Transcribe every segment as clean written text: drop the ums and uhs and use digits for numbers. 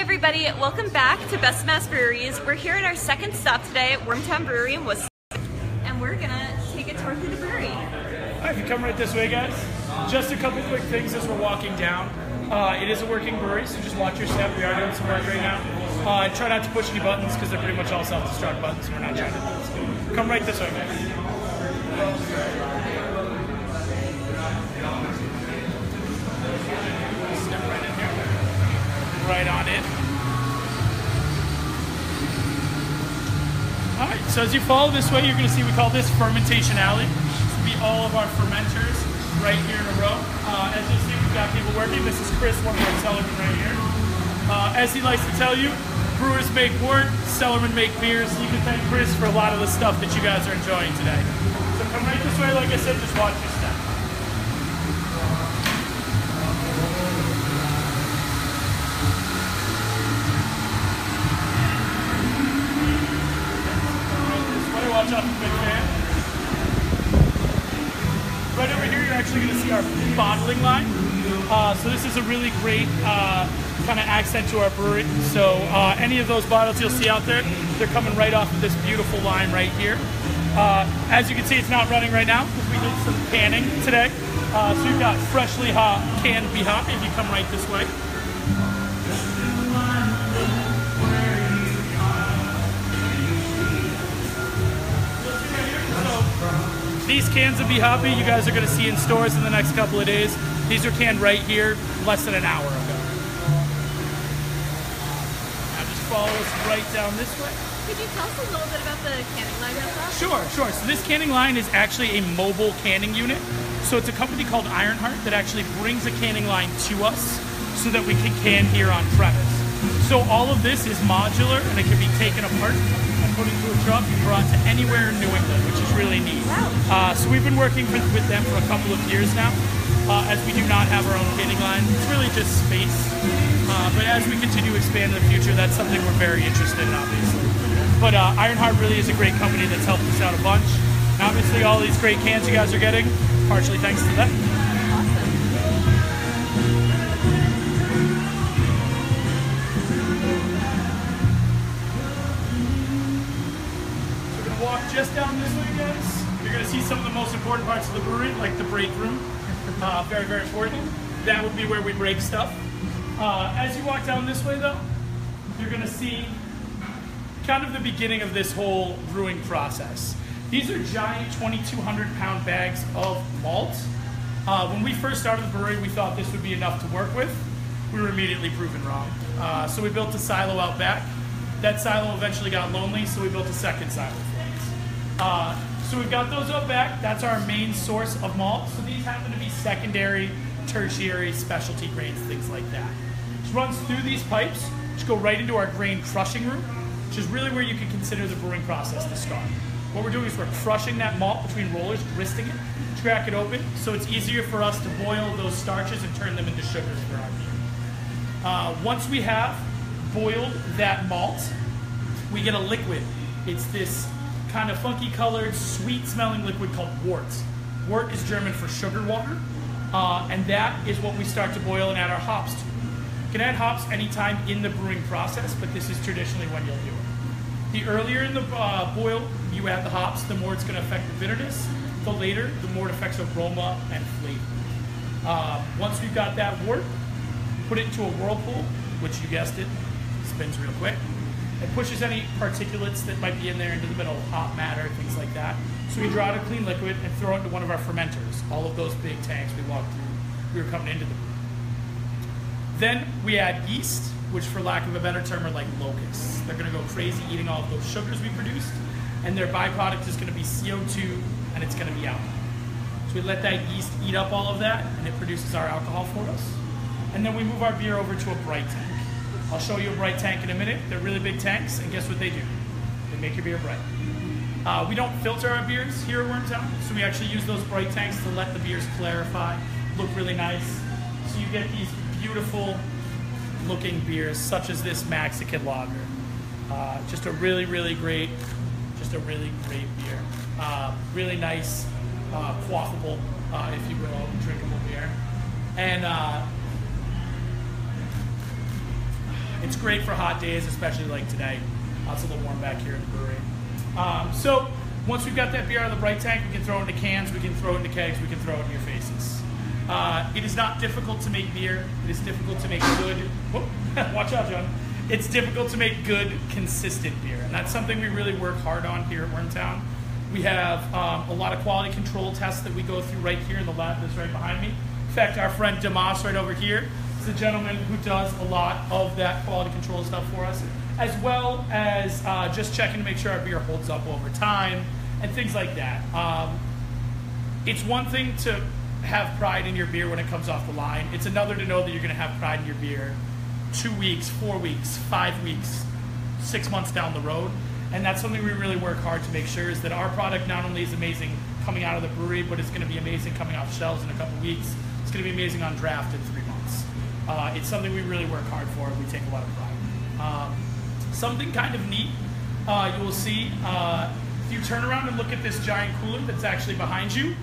everybody, welcome back to Best Mass Breweries. We're here at our second stop today at Wormtown Brewery in Worcester, and we're gonna take a tour through the brewery. Alright, if you come right this way, guys, just a couple quick things as we're walking down. It is a working brewery, so just watch your step. We are doing some work right now. And try not to push any buttons because they're pretty much all self-destruct buttons, so we're not trying to do this. Come right this way, guys. Step right in here. Right on in. Alright, so as you follow this way, you're going to see we call this Fermentation Alley. This will be all of our fermenters right here in a row. As you see, we've got people working. This is Chris, one of our cellarmen right here. As he likes to tell you, brewers make wort, cellarmen make beers. You can thank Chris for a lot of the stuff that you guys are enjoying today. So come right this way, like I said, just watch your step. Watch out for the big fan. Right over here, you're actually going to see our bottling line. So this is a really great kind of accent to our brewery. So any of those bottles you'll see out there, they're coming right off of this beautiful line right here. As you can see, it's not running right now because we did some canning today. So you've got freshly canned Be Hoppy if you come right this way. These cans of Be Hoppy you guys are going to see in stores in the next couple of days. These are canned right here less than an hour ago. Now just follow us right down this way. Could you tell us a little bit about the canning line real fast? Sure. So this canning line is actually a mobile canning unit. So it's a company called Ironheart that actually brings a canning line to us so that we can can here on premise. So all of this is modular and it can be taken apart and put into a truck and brought to anywhere in New England, which is really neat. Wow. So we've been working with them for a couple of years now, as we do not have our own canning line. It's really just space. But as we continue to expand in the future, that's something we're very interested in, obviously. But Ironheart really is a great company that's helped us out a bunch. And obviously all these great cans you guys are getting, partially thanks to them. Just down this way, guys, you're going to see some of the most important parts of the brewery, like the break room. Very, very important. That would be where we break stuff. As you walk down this way, though, you're going to see kind of the beginning of this whole brewing process. These are giant 2,200-pound bags of malt. When we first started the brewery, we thought this would be enough to work with. We were immediately proven wrong. So we built a silo out back. That silo eventually got lonely, so we built a second silo. So we've got those up back. That's our main source of malt. So these happen to be secondary, tertiary, specialty grains, things like that. Which runs through these pipes, which go right into our grain crushing room, which is really where you can consider the brewing process to start. What we're doing is we're crushing that malt between rollers, gristing it, crack it open, so it's easier for us to boil those starches and turn them into sugars for our beer. Once we have boiled that malt, we get a liquid. It's this kind of funky colored, sweet smelling liquid called wort. Wort is German for sugar water, and that is what we start to boil and add our hops to. You can add hops anytime in the brewing process, but this is traditionally when you'll do it. The earlier in the boil you add the hops, the more it's going to affect the bitterness. The later, the more it affects aroma and flavor. Once we've got that wort, put it into a whirlpool, which you guessed it, spins real quick. It pushes any particulates that might be in there into the middle, hot matter, things like that. So we draw out a clean liquid and throw it into one of our fermenters, all of those big tanks we walked through. We were coming into the brew. Then we add yeast, which for lack of a better term are like locusts. They're going to go crazy eating all of those sugars we produced, and their byproduct is going to be CO2, and it's going to be alcohol. So we let that yeast eat up all of that, and it produces our alcohol for us. And then we move our beer over to a bright tank. I'll show you a bright tank in a minute. They're really big tanks, and guess what they do? They make your beer bright. We don't filter our beers here at Wormtown, so we actually use those bright tanks to let the beers clarify, look really nice. So you get these beautiful looking beers, such as this Mexican lager. Just a really, really great beer. Really nice, quaffable, if you will, drinkable beer. And It's great for hot days, especially like today. It's a little warm back here in the brewery. So once we've got that beer out of the bright tank, we can throw it into cans, we can throw it into kegs, we can throw it in your faces. It is not difficult to make beer. It is difficult to make good, watch out, John. It's difficult to make good, consistent beer. And that's something we really work hard on here at Wormtown. We have a lot of quality control tests that we go through right here in the lab that's right behind me. In fact, our friend Damas right over here is the gentleman who does a lot of that quality control stuff for us, as well as just checking to make sure our beer holds up over time and things like that. It's one thing to have pride in your beer when it comes off the line. It's another to know that you're going to have pride in your beer 2 weeks, 4 weeks, 5 weeks, 6 months down the road. And that's something we really work hard to make sure is that our product not only is amazing coming out of the brewery, but it's going to be amazing coming off shelves in a couple weeks. It's going to be amazing on draft in 3 months. It's something we really work hard for, and we take a lot of pride. Something kind of neat you will see, if you turn around and look at this giant cooler that's actually behind you,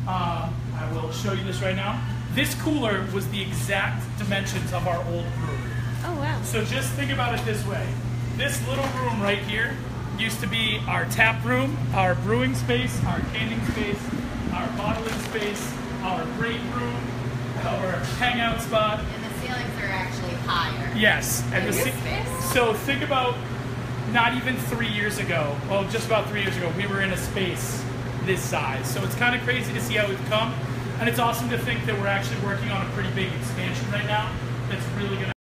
I will show you this right now. This cooler was the exact dimensions of our old brewery. Oh, wow. So just think about it this way. This little room right here used to be our tap room, our brewing space, our canning space, our bottling space, our break room, our hangout spot. And the ceilings are actually higher. Yes. And Your space. so think about not even 3 years ago, well, just about 3 years ago, we were in a space this size. So it's kind of crazy to see how we've come. And it's awesome to think that we're actually working on a pretty big expansion right now that's really going to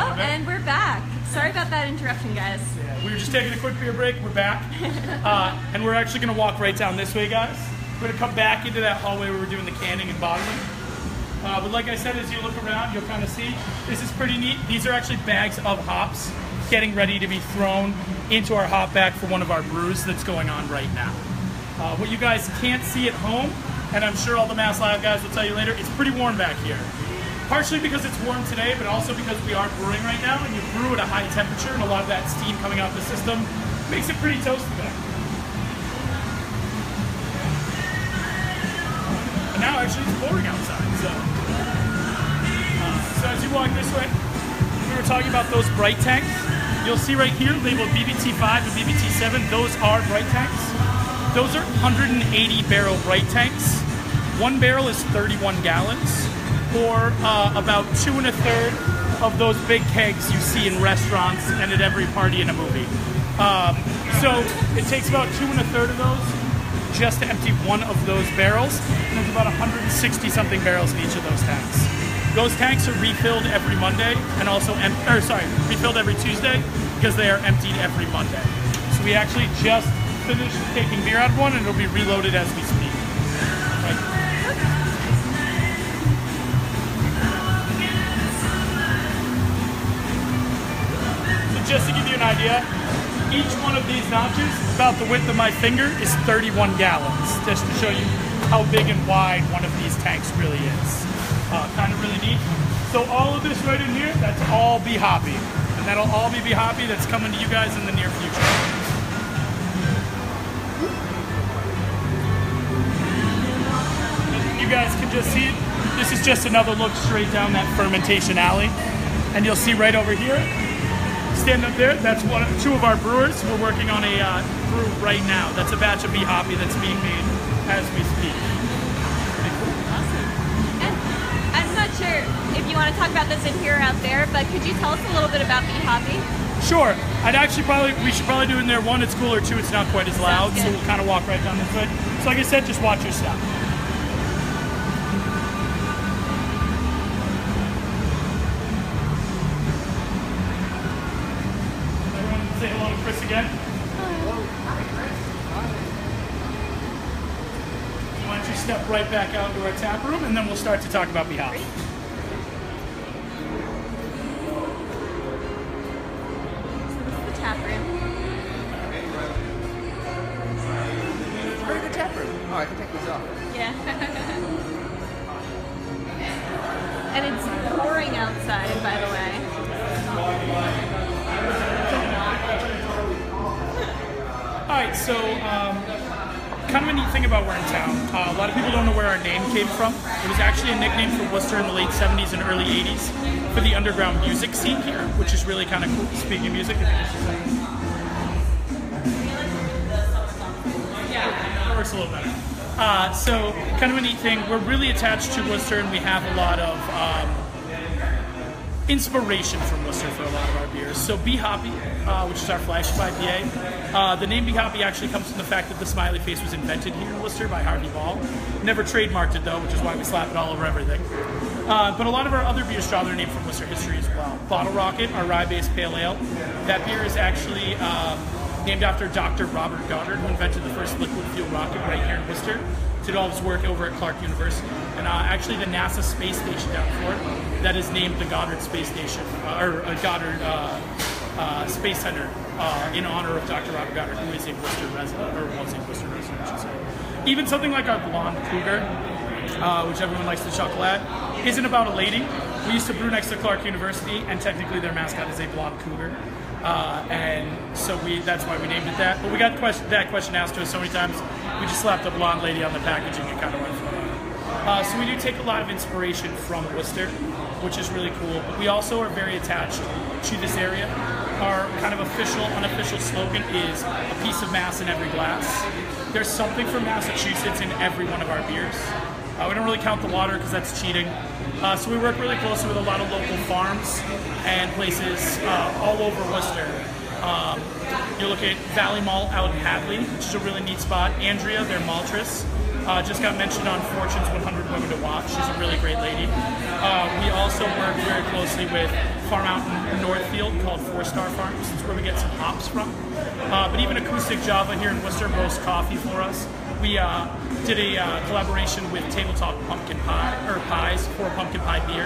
Oh, and we're back. Sorry about that interruption, guys. Yeah, we were just taking a quick beer break. We're back. And we're actually going to walk right down this way, guys. We're going to come back into that hallway where we're doing the canning and bottling. But like I said, as you look around, you'll kind of see this is pretty neat. These are actually bags of hops getting ready to be thrown into our hop bag for one of our brews that's going on right now. What you guys can't see at home, and I'm sure all the Mass Live guys will tell you later, it's pretty warm back here. Partially because it's warm today, but also because we are brewing right now, and you brew at a high temperature, and a lot of that steam coming out the system makes it pretty toasty back. And now actually it's pouring outside, so as you walk this way, we were talking about those bright tanks. You'll see right here labeled BBT5 and BBT7. Those are bright tanks. Those are 180 barrel bright tanks. One barrel is 31 gallons. Or about 2 1/3 of those big kegs you see in restaurants and at every party in a movie. So it takes about 2 1/3 of those just to empty one of those barrels. And there's about 160 something barrels in each of those tanks. Those tanks are refilled every Monday and also refilled every Tuesday because they are emptied every Monday. So we actually just finished taking beer out of one and it'll be reloaded as we speak. Right. Just to give you an idea, each one of these notches, about the width of my finger, is 31 gallons, just to show you how big and wide one of these tanks really is. Kind of really neat. So all of this right in here, that's all Be Hoppy. And that'll all be Be Hoppy that's coming to you guys in the near future. You guys can just see it. This is just another look straight down that fermentation alley. And you'll see right over here, stand up there, that's two of our brewers. We're working on a brew right now. That's a batch of Be Hoppy that's being made as we speak. Pretty cool. Awesome. And I'm not sure if you want to talk about this in here or out there, but could you tell us a little bit about Be Hoppy? Sure. We should probably do it in there. One, it's cooler. Two, it's not quite as loud, so we'll kind of walk right down this way. So like I said, just watch your step. Say hello to Chris again. Why don't you step right back out into our tap room, and then we'll start to talk about Be Hoppy. So this is the tap room. Very good tap room. Oh, I can take these off. Yeah. And it's pouring outside, by the way. All right, so kind of a neat thing about Wormtown. A lot of people don't know where our name came from. It was actually a nickname for Worcester in the late 70s and early 80s for the underground music scene here, which is really kind of cool. Speaking of music, that works a little better. So kind of a neat thing. We're really attached to Worcester, and we have a lot of inspiration from Worcester for a lot of our beers. So Be Hoppy, which is our flagship IPA. The name Be Hoppy actually comes from the fact that the smiley face was invented here in Worcester by Harvey Ball. Never trademarked it though, which is why we slap it all over everything. But a lot of our other beers draw their name from Worcester history as well. Bottle Rocket, our rye-based pale ale. That beer is actually named after Dr. Robert Goddard, who invented the first liquid fuel rocket right here in Worcester. Did all his work over at Clark University. And actually the NASA space station down in Florida, that is named the Goddard Space Station, or Goddard Space Center, in honor of Dr. Robert Goddard, who is a Worcester resident, or was a Worcester resident, I should say. Even something like our Blonde Cougar, which everyone likes to chuckle at, isn't about a lady. We used to brew next to Clark University, and technically their mascot is a Blonde Cougar. And so that's why we named it that. But we got that question asked to us so many times, we just slapped a blonde lady on the packaging and kind of went from there. So we do take a lot of inspiration from Worcester, which is really cool. But we also are very attached to this area. Our kind of official, unofficial slogan is a piece of Mass in every glass. There's something from Massachusetts in every one of our beers. We don't really count the water because that's cheating. So we work really closely with a lot of local farms and places all over Worcester. You look at Valley Malt out in Hadley, which is a really neat spot. Andrea, their maltress, just got mentioned on Fortune's 100 Women to Watch. She's a really great lady. We also work very closely with farm out in Northfield called 4-Star Farms. It's where we get some hops from. But even Acoustic Java here in Worcester roasts coffee for us. We did a collaboration with Tabletop Pumpkin Pie, or Pies, for pumpkin pie beer.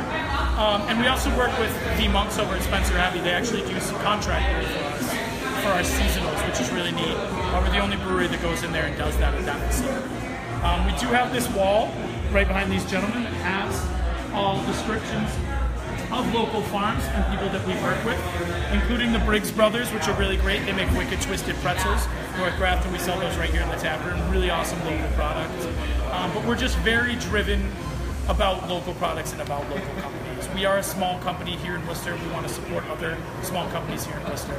And we also work with the monks over at Spencer Abbey. They actually do some contract beer for us for our seasonals, which is really neat. We're the only brewery that goes in there and does that at that facility. We do have this wall right behind these gentlemen that has all descriptions of local farms and people that we work with, including the Briggs Brothers, which are really great. They make wicked twisted pretzels. North Grafton, we sell those right here in the tap room. Really awesome local products. But we're just very driven about local products and about local companies. We are a small company here in Worcester. We want to support other small companies here in Worcester.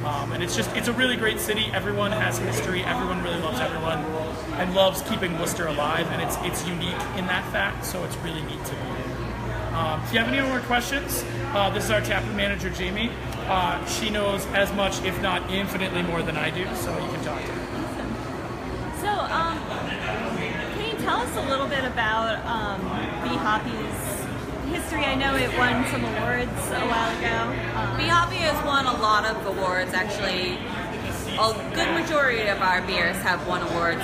And it's a really great city. Everyone has history. Everyone really loves everyone and loves keeping Worcester alive. And it's unique in that fact, so it's really neat to be here. If you have any more questions, this is our taproom manager, Jamie. She knows as much, if not infinitely more than I do, so you can talk to her. So, can you tell us a little bit about Be Hoppy's history? I know it won some awards a while ago. Be Hoppy has won a lot of awards, actually. A good majority of our beers have won awards.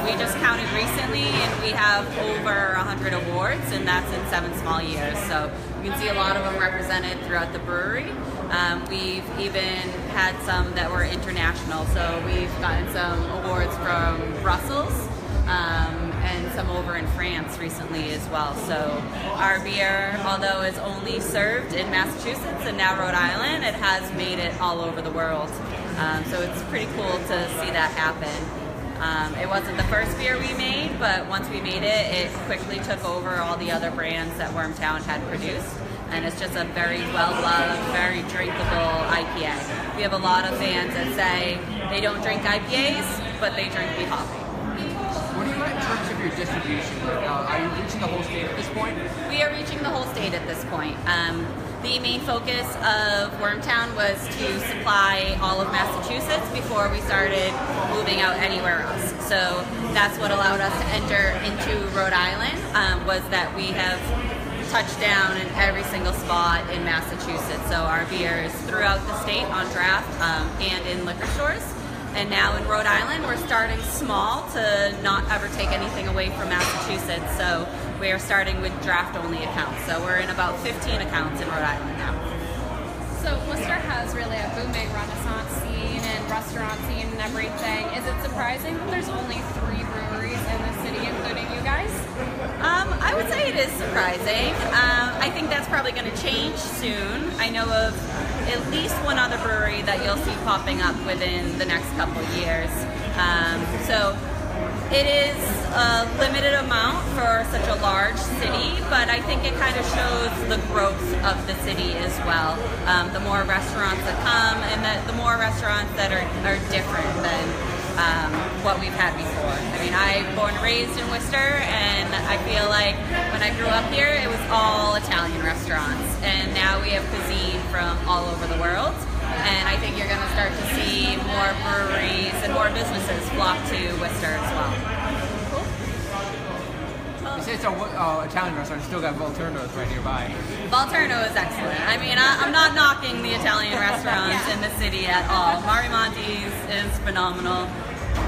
We just counted recently, and we have over 100 awards, and that's in 7 small years. So you can see a lot of them represented throughout the brewery. We've even had some that were international. So we've gotten some awards from Brussels, and some over in France recently as well. So our beer, although is only served in Massachusetts and now Rhode Island, it has made it all over the world. So it's pretty cool to see that happen. It wasn't the first beer we made, but once we made it, it quickly took over all the other brands that Wormtown had produced. And it's just a very well-loved, very drinkable IPA. We have a lot of fans that say they don't drink IPAs, but they drink Be Hoppy. What do you got in terms of your distribution? Are you reaching the whole state at this point? We are reaching the whole state at this point. The main focus of Wormtown was to supply all of Massachusetts before we started moving out anywhere else. So that's what allowed us to enter into Rhode Island, was that we have touched down in every single spot in Massachusetts. So our beer is throughout the state on draft and in liquor stores. And now in Rhode Island, we're starting small to not ever take anything away from Massachusetts. So we are starting with draft-only accounts. So we're in about 15 accounts in Rhode Island now. So Worcester has really a booming Renaissance scene and restaurant scene and everything. Is it surprising that there's only 3 breweries in the city, including you guys? I would say it is surprising. I think that's probably going to change soon. I know of at least one other brewery that you'll see popping up within the next couple of years. So It is a limited amount for such a large city, but I think it kind of shows the growth of the city as well. The more restaurants that come, and the more restaurants that are different than what we've had before. I mean, I'm born and raised in Worcester, and I feel like when I grew up here, it was all Italian restaurants, and now we have cuisine from all over the world. And I think you're going to start to see more breweries and more businesses flock to Worcester as well. You say it's an Italian restaurant, you still got Volturno's right nearby. Volturno is excellent. I mean, I'm not knocking the Italian restaurants in the city at all. Marimonti's is phenomenal.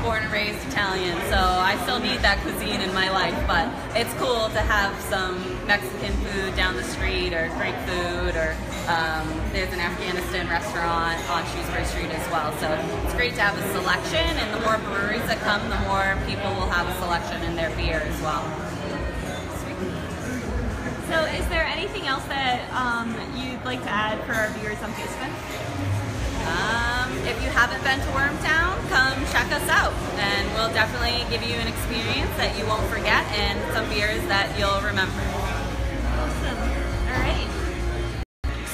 Born and raised Italian, so I still need that cuisine in my life, but it's cool to have some Mexican food down the street, or Greek food, or there's an Afghanistan restaurant on Shrewsbury Street as well. So it's great to have a selection, and the more breweries that come, the more people will have a selection in their beer as well. So is there anything else that you'd like to add for our viewers on Facebook? If you haven't been to Wormtown, come check us out, and we'll definitely give you an experience that you won't forget, and some beers that you'll remember. Awesome. All right.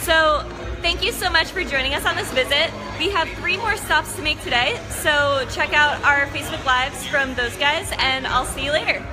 So thank you so much for joining us on this visit. We have 3 more stops to make today, so check out our Facebook Lives from those guys, and I'll see you later.